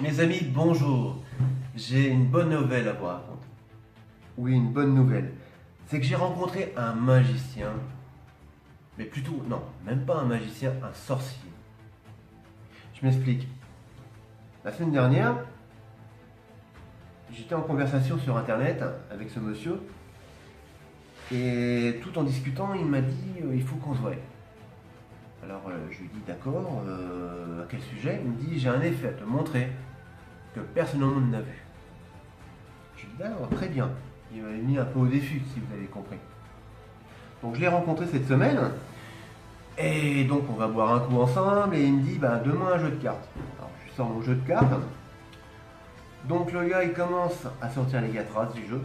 Mes amis, bonjour. J'ai une bonne nouvelle à vous raconter. Oui, une bonne nouvelle. C'est que j'ai rencontré un magicien. Mais plutôt, non, même pas un magicien, un sorcier. Je m'explique. La semaine dernière, j'étais en conversation sur internet avec ce monsieur. Et tout en discutant, il m'a dit il faut qu'on se voie. Alors je lui dis d'accord, à quel sujet? Il me dit j'ai un effet à te montrer que personne au monde n'a vu. Je lui dis d'accord, très bien. Il m'a mis un peu au défi, si vous avez compris. Donc je l'ai rencontré cette semaine. Et donc on va boire un coup ensemble et il me dit demain un jeu de cartes. Alors je sors mon jeu de cartes. Donc le gars il commence à sortir les 4 races du jeu.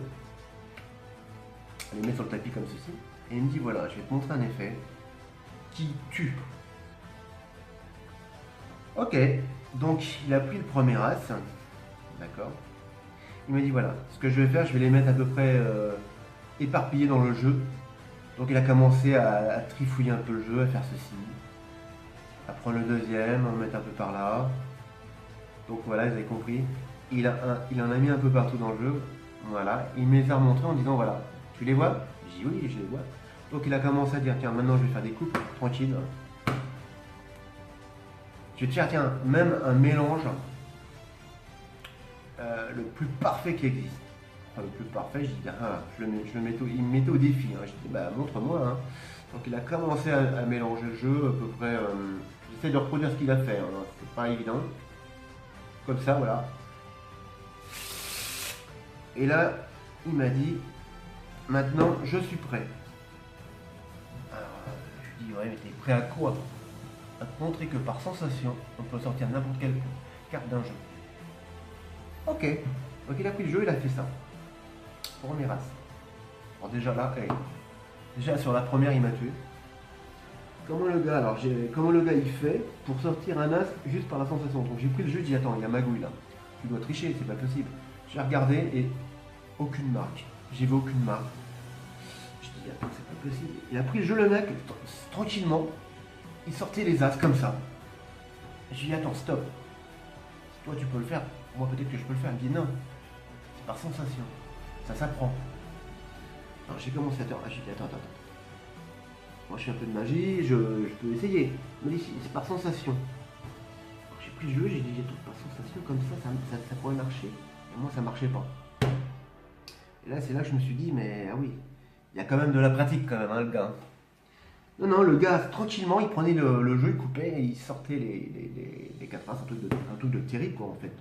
Il les met sur le tapis comme ceci. Et il me dit voilà, je vais te montrer un effet qui tue. Ok, donc il a pris le premier as. D'accord. Il m'a dit voilà, ce que je vais faire, je vais les mettre à peu près éparpillés dans le jeu. Donc il a commencé à trifouiller un peu le jeu, à faire ceci. À prendre le deuxième, en mettre un peu par là. Donc voilà, vous avez compris. Il en a mis un peu partout dans le jeu. Voilà, il me les a remontrés en disant voilà, tu les vois? J'ai dit oui, je les vois. Donc il a commencé à dire tiens, maintenant je vais faire des coupes, tranquille. Je vais te faire tiens, même un mélange le plus parfait qui existe. Enfin, le plus parfait, je dis il me mettait au défi. Je dis montre-moi. Donc il a commencé à mélanger le jeu à peu près. J'essaie de reproduire ce qu'il a fait, c'est pas évident. Comme ça, voilà. Et là, il m'a dit maintenant je suis prêt. Alors, je lui dis ouais, mais t'es prêt à quoi? À te montrer que par sensation, on peut sortir n'importe quelle carte d'un jeu. Ok. Donc il a pris le jeu, il a fait ça. Première race. Alors déjà là, déjà sur la première, il m'a tué. Comment le gars il fait pour sortir un as juste par la sensation? Donc j'ai pris le jeu, j'ai dit attends, il y a magouille là. Tu dois tricher, c'est pas possible. J'ai regardé et aucune marque. J'ai vu aucune marque. Je dis attends, c'est pas possible. Il a pris le jeu le mec, tranquillement, il sortait les as comme ça. J'ai dit attends, stop. Si toi tu peux le faire, moi peut-être que je peux le faire. Il me dit non, c'est par sensation. Ça s'apprend. Alors j'ai commencé à dire, j'ai dit attends. Moi je fais un peu de magie, je peux essayer. Il m'a dit c'est par sensation. Alors j'ai pris le jeu, j'ai dit attends, par sensation, comme ça pourrait marcher. Et moi ça marchait pas. Et là c'est là que je me suis dit mais ah oui, il y a quand même de la pratique quand même le gars. Non, le gars tranquillement il prenait le jeu, il coupait et il sortait les 4 races, un truc de terrible quoi en fait.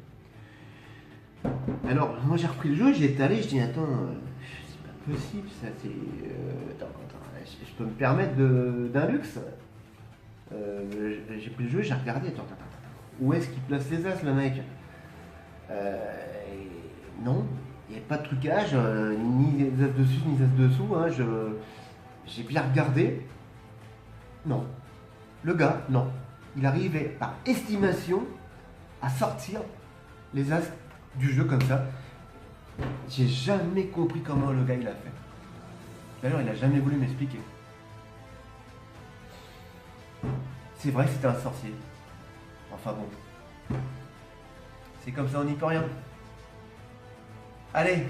Alors, moi j'ai repris le jeu, j'y étais allé, je dis attends, c'est pas possible ça, c'est. Attends, je peux me permettre d'un luxe. J'ai pris le jeu, j'ai regardé, attends. Où est-ce qu'il place les as le mec? Non, il n'y avait pas de trucage, ni les as dessus, ni les as dessous, j'ai bien regardé. Non. Le gars, non. Il arrivait par estimation à sortir les as du jeu comme ça. J'ai jamais compris comment le gars il a fait. D'ailleurs, il a jamais voulu m'expliquer. C'est vrai que c'était un sorcier. Enfin bon. C'est comme ça, on n'y peut rien. Allez.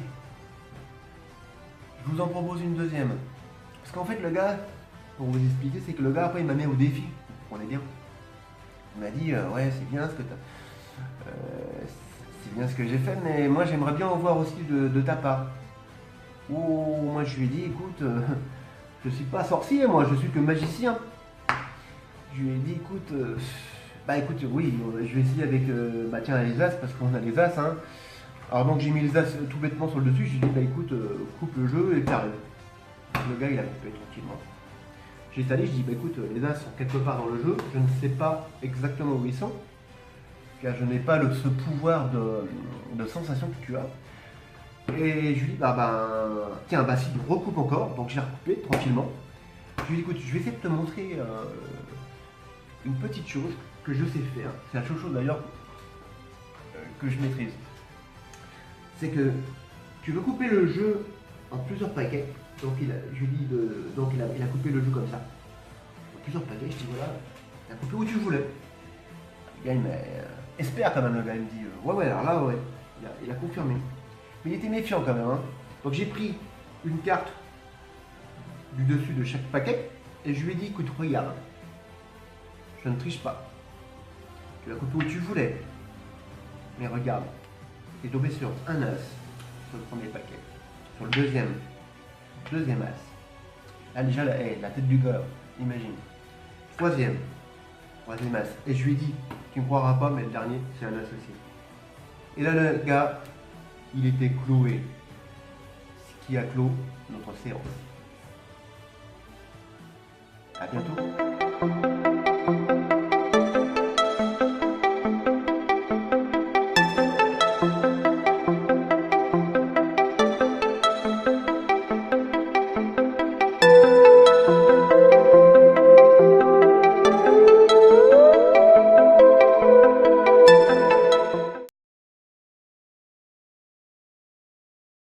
Je vous en propose une deuxième. Parce qu'en fait, le gars, pour vous expliquer, c'est que le gars, après, il m'a mis au défi. Vous comprenez bien. Il m'a dit, ouais, c'est bien ce que t'as. C'est bien ce que j'ai fait, mais moi j'aimerais bien en voir aussi de ta part. Oh, moi je lui ai dit, écoute, je suis pas sorcier, moi, je suis que magicien. Je lui ai dit, écoute, écoute, oui, je vais essayer avec, tiens, les as, parce qu'on a les as, Alors donc j'ai mis les as tout bêtement sur le dessus, j'ai dit, écoute, coupe le jeu et t'arrives. Le gars il a coupé tranquillement. J'ai étalé, je dis, écoute, les as sont quelque part dans le jeu, je ne sais pas exactement où ils sont. Car je n'ai pas ce pouvoir de sensation que tu as. Et je lui dis, tiens, si, recoupe encore. Donc j'ai recoupé tranquillement. Je lui dis, écoute, je vais essayer de te montrer une petite chose que je sais faire. C'est la seule chose d'ailleurs que je maîtrise. C'est que tu veux couper le jeu en plusieurs paquets. Donc il a coupé le jeu comme ça. plusieurs paquets. Je dis voilà, t'as coupé où tu voulais. Le gars, il m'a espère quand même, le gars, il me dit ouais, alors là, ouais, il a confirmé. Mais il était méfiant quand même, hein. Donc j'ai pris une carte du dessus de chaque paquet et je lui ai dit écoute, regarde, je ne triche pas. Tu l'as coupé où tu voulais. Mais regarde, tu es tombé sur un as sur le premier paquet. Sur le deuxième as. Là déjà, la tête du gars, imagine. Troisième as. Et je lui ai dit, tu ne me croiras pas, mais le dernier, c'est un as aussi. Et là, le gars, il était cloué. Ce qui a clos notre séance. À bientôt.